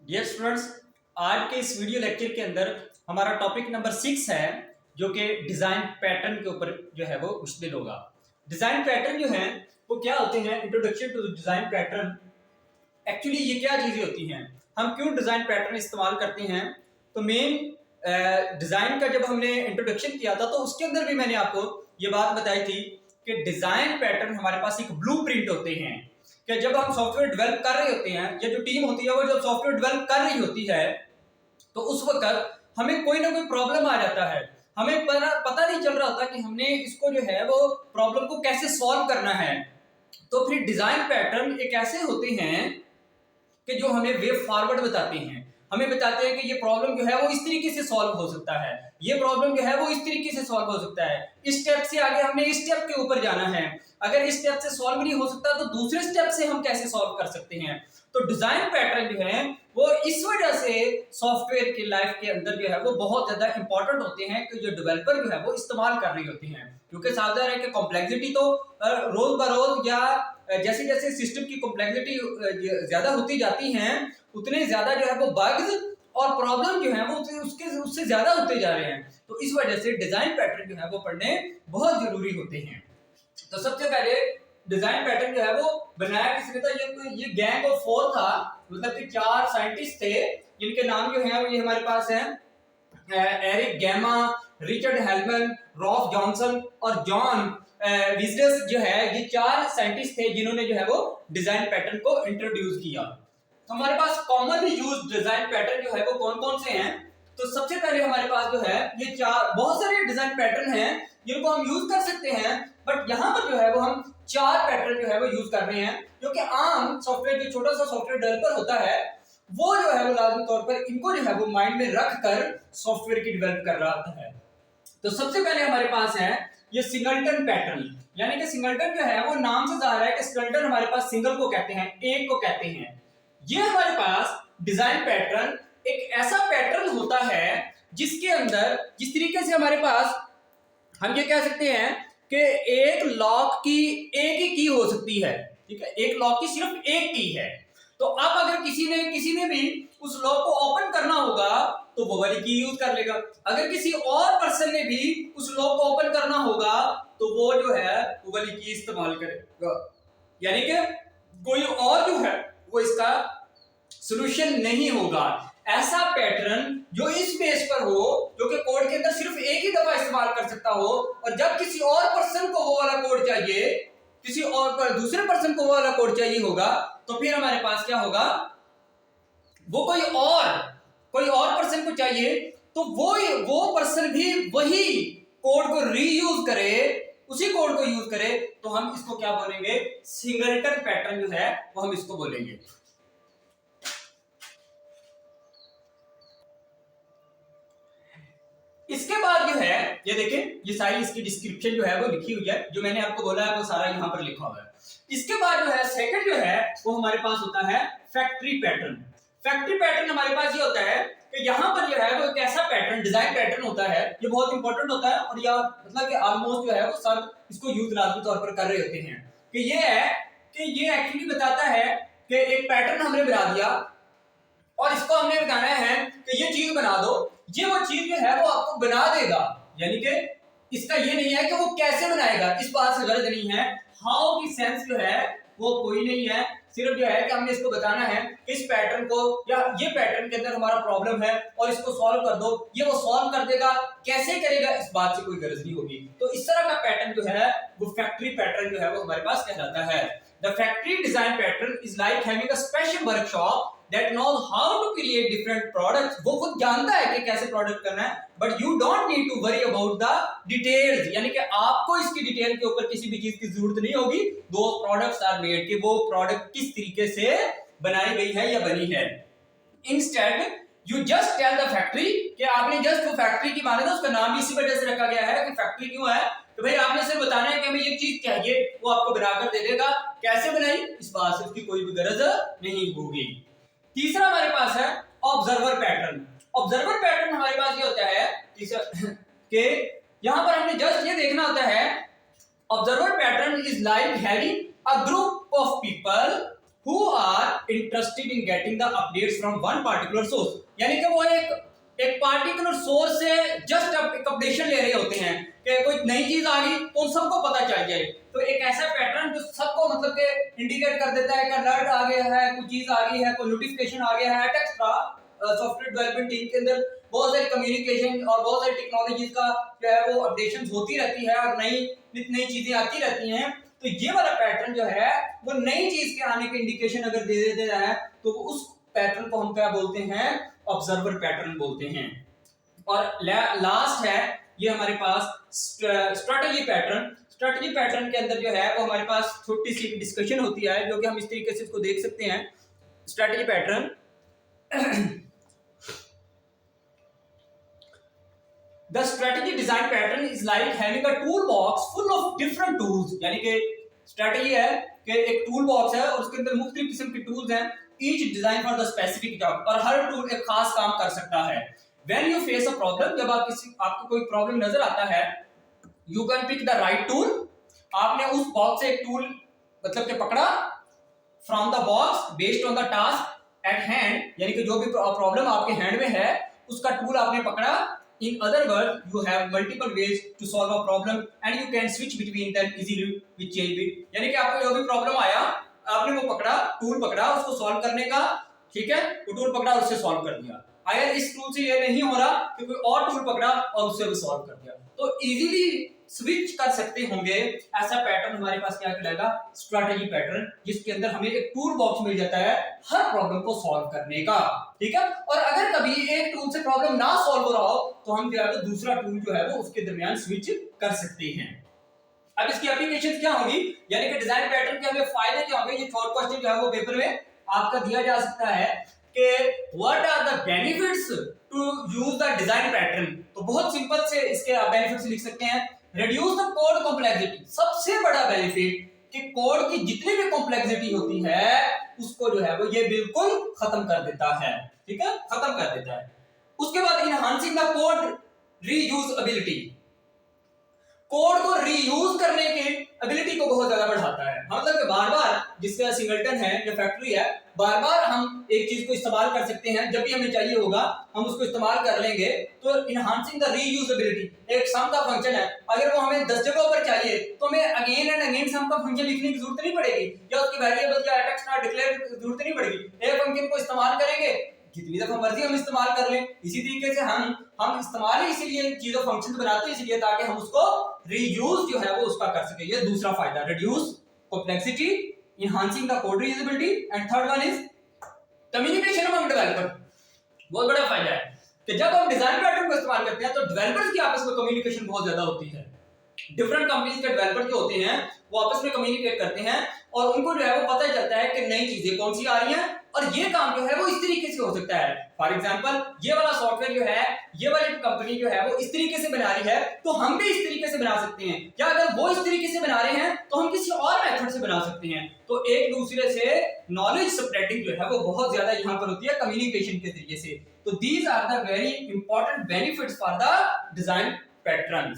Dear students, आज के इस वीडियो लेक्चर के अंदर हमारा टॉपिक नंबर 6 है जो कि डिजाइन पैटर्न के ऊपर जो है वो मुश्तमिल होगा। डिजाइन पैटर्न जो है वो क्या होते हैं? Introduction to design pattern. Actually ये क्या चीजें होती हैं, हम क्यों डिजाइन पैटर्न इस्तेमाल करते हैं? तो मेन डिजाइन का जब हमने इंट्रोडक्शन किया था तो उसके अंदर भी मैंने आपको ये बात बताई थी कि डिजाइन पैटर्न हमारे पास एक ब्लूप्रिंट होते हैं कि जब हम सॉफ्टवेयर डेवलप कर रहे होते हैं या जो टीम होती है वो जब सॉफ्टवेयर डेवलप कर रही होती है तो उस वक्त हमें कोई ना कोई प्रॉब्लम आ जाता है, हमें पता नहीं चल रहा होता कि हमने इसको जो है वो प्रॉब्लम को कैसे सॉल्व करना है। तो फिर डिजाइन पैटर्न एक ऐसे होते हैं कि जो हमें वे फॉरवर्ड बताते हैं, हमें बताते हैं कि ये प्रॉब्लम जो है वो इस तरीके से सॉल्व हो सकता है, ये प्रॉब्लम जो है वो इस तरीके से सॉल्व हो सकता है, इस स्टेप से आगे हमने इस स्टेप के ऊपर जाना है, अगर इस स्टेप से सॉल्व नहीं हो सकता तो दूसरे स्टेप से हम कैसे सॉल्व कर सकते हैं। तो डिजाइन पैटर्न जो है वो इस वजह से सॉफ्टवेयर की लाइफ के अंदर जो है वो बहुत ज्यादा इंपॉर्टेंट होते हैं कि जो डेवलपर जो है वो इस्तेमाल कर रही होती हैं, क्योंकि साफ ज़ाहिर है कि कॉम्प्लेक्सिटी तो रोज बरोज या जैसे जैसे सिस्टम की कॉम्प्लेक्सिटी ज्यादा होती जाती हैं उतने ज्यादा जो है वो बग्स और प्रॉब्लम जो है वो उससे ज्यादा होते जा रहे हैं। तो इस वजह से डिजाइन पैटर्न जो है वो पढ़ने बहुत जरूरी होते हैं। तो सबसे पहले डिजाइन पैटर्न जो है वो बनाया किसने था? ये गैंग ऑफ 4 था, मतलब कि 4 साइंटिस्ट थे जिनके नाम जो है वो ये हमारे पास है Eric Gamma, Richard Helm, Ralph Johnson और जॉन विजडस जो है, ये 4 साइंटिस्ट थे जिन्होंने जो है वो डिजाइन पैटर्न को इंट्रोड्यूस किया। तो हमारे पास कॉमनली यूज्ड डिजाइन पैटर्न जो है वो कौन कौन से हैं? तो सबसे पहले हमारे पास जो है ये 4 बहुत सारे डिजाइन पैटर्न हैं जिनको हम यूज कर सकते हैं, बट यहाँ पर जो है वो हम 4 पैटर्न जो है वो यूज कर रहे हैं जो कि आम सॉफ्टवेयर जो छोटा सा सॉफ्टवेयर डेवलपर होता है वो जो है वो लाजमी तौर पर इनको जो है वो माइंड में रख कर सॉफ्टवेयर की डेवलप कर रहा होता है। तो सबसे पहले हमारे पास है ये सिंगलटन पैटर्न, यानी कि सिंगलटन जो है वो नाम से जाहिर है कि सिंगलटन हमारे पास सिंगल को कहते हैं, एक को कहते हैं। ये हमारे पास डिजाइन पैटर्न एक ऐसा पैटर्न होता है जिसके अंदर जिस तरीके से हमारे पास हम ये कह सकते हैं कि एक लॉक की एक ही की हो सकती है, ठीक है, एक लॉक की सिर्फ एक की है। तो अब अगर किसी ने भी उस लॉक को ओपन करना होगा तो वो वाली की यूज कर लेगा, अगर किसी और पर्सन ने भी उस लॉक को ओपन करना होगा तो वो जो है वो वाली की इस्तेमाल करेगा, यानी कि कोई और जो है वो इसका सॉल्यूशन नहीं होगा। ऐसा पैटर्न जो इस बेस पर हो जो कि कोड के अंदर सिर्फ एक ही दफा इस्तेमाल कर सकता हो, और जब किसी और पर्सन को वो वाला कोड चाहिए, किसी और पर दूसरे पर्सन को वो वाला कोड चाहिए होगा तो फिर हमारे पास क्या होगा, वो कोई और पर्सन को चाहिए तो वो पर्सन भी वही कोड को रीयूज करे, उसी कोड को यूज करे, तो हम इसको क्या बोलेंगे? सिंगलटन पैटर्न जो है वो हम इसको बोलेंगे। इसके बाद जो है ये देखें, ये सारी इसकी डिस्क्रिप्शन जो है वो लिखी हुई है, जो मैंने आपको बोला है वो सारा यहाँ पर लिखा हुआ है। इसके बाद जो है सेकंड जो है वो हमारे पास होता है फैक्ट्री पैटर्न। फैक्ट्री पैटर्न हमारे पास ये होता है कि यहाँ पर जो है वो एक ऐसा पैटर्न डिजाइन पैटर्न होता है, ये बहुत इंपॉर्टेंट होता है और यह मतलब कि ऑलमोस्ट जो है वो सब इसको यूज लाजमी तौर पर कर रहे होते हैं कि ये है कि ये एक्चुअली बताता है कि एक पैटर्न हमने बना दिया और इसको हमने बताना है कि ये चीज बना दो, ये वो चीज जो है वो आपको बना देगा, यानी कि इसका ये नहीं है कि वो कैसे बनाएगा, इस बात से गलत नहीं है, हाउ की सेंस जो है वो कोई नहीं है, सिर्फ जो है कि हमने इसको बताना है कि इस पैटर्न को या ये पैटर्न के अंदर हमारा प्रॉब्लम है और इसको सॉल्व कर दो, ये वो सॉल्व कर देगा, कैसे करेगा इस बात से कोई गरज नहीं होगी। तो इस तरह का पैटर्न जो है वो फैक्ट्री पैटर्न जो है वो हमारे पास कहलाता है। The factory design pattern is like having a special workshop that knows how to create different products। वो खुद जानता है कि कैसे प्रोडक्ट करना है, but you don't need to worry about the details, यानी कि आपको इसकी डिटेल के ऊपर किसी भी चीज की जरूरत नहीं होगी। those products are made कि वो प्रोडक्ट किस तरीके से बनाई गई है या बनी है। Instead you just tell the factory कि आपने जस्ट वो फैक्ट्री की माने ना, उसका नाम भी इसी वजह से रखा गया है कि फैक्ट्री क्यों है, तो भाई आपने सिर्फ बताना है कि हमें ये चीज चाहिए, वो आपको बनाकर दे देगा, कैसे बनाई इस बात से उसकी कोई भी गरज नहीं होगी। तीसरा हमारे पास है ऑब्जर्वर पैटर्न। ऑब्जर्वर पैटर्न हमारे पास ये होता है कि यहां पर हमने जस्ट ये देखना होता है, observer pattern is like having a group of people who are interested in getting the updates from one particular source, यानी कि वो एक पार्टिकुलर सोर्स से जस्ट एक अपडेशन ले रहे होते हैं कि कोई नई चीज आ गई तो उन सबको पता चल जाए। तो एक ऐसा पैटर्न जो सबको मतलब कि इंडिकेट कर देता है कि अलर्ट आ गया है, कुछ चीज आ गई है, कोई नोटिफिकेशन आ गया है। एक्स्ट्रा सॉफ्टवेयर डेवलपमेंट टीम के अंदर बहुत सारी कम्युनिकेशन और बहुत सारी टेक्नोलॉजीज का जो है वो अपडेशन होती रहती है और नई चीजें आती रहती हैं। तो ये वाला पैटर्न जो है वो नई चीज के आने के इंडिकेशन अगर दे देता है तो उस पैटर्न को हम क्या बोलते हैं, ऑब्जर्वर पैटर्न बोलते हैं। और लास्ट है ये हमारे पास स्ट्रेटजी पैटर्न। स्ट्रेटजी पैटर्न के अंदर जो है वो हमारे पास छोटी सी डिस्कशन होती है जो कि हम इस तरीके से इसको देख सकते हैं। Strategy pattern The strategy design pattern is like having a toolbox full of different tools, यानी कि स्ट्रेटजी है कि एक टूल बॉक्स है और उसके अंदर मुख्तलिफ किस्म के टूल्स हैं, each designed for the specific job, और हर टूल एक खास काम कर सकता है। When you face a problem, जब आपको कोई प्रॉब्लम नजर आता है, you can pick the right tool, आपने उस बॉक्स से एक टूल मतलब कि पकड़ा, from the box based on the task at hand, यानी कि जो भी प्रॉब्लम आपके हैंड में है उसका टूल आपने पकड़ा। In other words, you have multiple ways to solve a problem and you can switch between them easily with change it. यानी कि आपको जो भी प्रॉब्लम आया आपने वो पकड़ा, टूल पकड़ा उसको सॉल्व करने का, ठीक है, वो टूल पकड़ा उससे सॉल्व कर दिया। अगर इस टूल से ये नहीं हो रहा कि कोई और टूल पकड़ा और उससे भी सॉल्व कर दिया, तो इजीली स्विच कर सकते होंगे। ऐसा पैटर्न हमारे पास क्या कहलाएगा, स्ट्रेटजी पैटर्न, जिसके अंदर हमें एक टूल बॉक्स मिल जाता है हर प्रॉब्लम को सॉल्व करने का, ठीक है। और अगर कभी एक टूल से प्रॉब्लम ना सॉल्व हो रहा हो तो हम जो है वो दूसरा टूल जो है वो उसके दरमियान स्विच कर सकते हैं। अब इसकी एप्लीकेशन क्या होगी, यानी कि डिजाइन पैटर्न के हमें फायदे क्या होंगे, ये शॉर्ट क्वेश्चन जो है वो पेपर में आपका दिया जा सकता है कि what are the benefits to use the design pattern. तो बहुत सिंपल से इसके बेनिफिट्स लिख सकते हैं। रिड्यूस द कोड कॉम्प्लेक्सिटी, सबसे बड़ा बेनिफिट कि कोड की जितनी भी कॉम्प्लेक्सिटी होती है उसको जो है वो ये बिल्कुल खत्म कर देता है, ठीक है, खत्म कर देता है। उसके बाद enhancing the code reusability, code को रीयूज करने की एबिलिटी को बहुत ज्यादा बढ़ाता है। मतलब कि बार बार, जिसका सिंगलटन है या फैक्ट्री है, बार बार हम एक चीज को इस्तेमाल कर सकते हैं, जब भी हमें चाहिए होगा हम उसको इस्तेमाल कर लेंगे। तो इनहांसिंग द रीयूजेबिलिटी, एक सम का फंक्शन है, अगर वो हमें 10 जगहों पर चाहिए तो हमें अगेन एंड अगेन सम का फंक्शन लिखने की जरूरत नहीं पड़ेगी, या उसकी वेरिएबल या एटक्स ना डिक्लेयर की जरूरत नहीं पड़ेगी। एक फंक्शन को इस्तेमाल करेंगे, जितनी दफा मर्जी हम इस्तेमाल कर लें। इसी तरीके से हम इस्तेमाल ही इसीलिए चीजों फंक्शन बनाते हैं, इसलिए ताकि हम उसको रीयूज जो है वो उसका कर सके। ये दूसरा फायदा, reduce complexity, enhancing the code reusability, and third one is communication among developer. बहुत बड़ा फायदा है कि जब हम डिजाइन पैटर्न को इस्तेमाल करते हैं तो डेवलपर्स की आपस में कम्युनिकेशन बहुत ज्यादा होती है। डिफरेंट कंपनीज के डेवलपर जो होते हैं वो आपस में कम्युनिकेट करते हैं और उनको जो है वो पता चलता है कि नई चीजें कौन सी आ रही हैं और ये काम जो है वो इस तरीके से हो सकता है। फॉर एग्जांपल, ये वाला सॉफ्टवेयर जो है, ये वाली कंपनी जो है वो इस तरीके से बना रही है, तो हम भी इस तरीके से बना सकते हैं। या अगर वो इस तरीके से बना रहे हैं तो हम किसी और मेथड से बना सकते हैं। तो एक दूसरे से नॉलेज स्प्रेडिंग जो है वो बहुत ज्यादा यहाँ पर होती है कम्युनिकेशन के जरिए से। तो these are the very important benefits for the design pattern.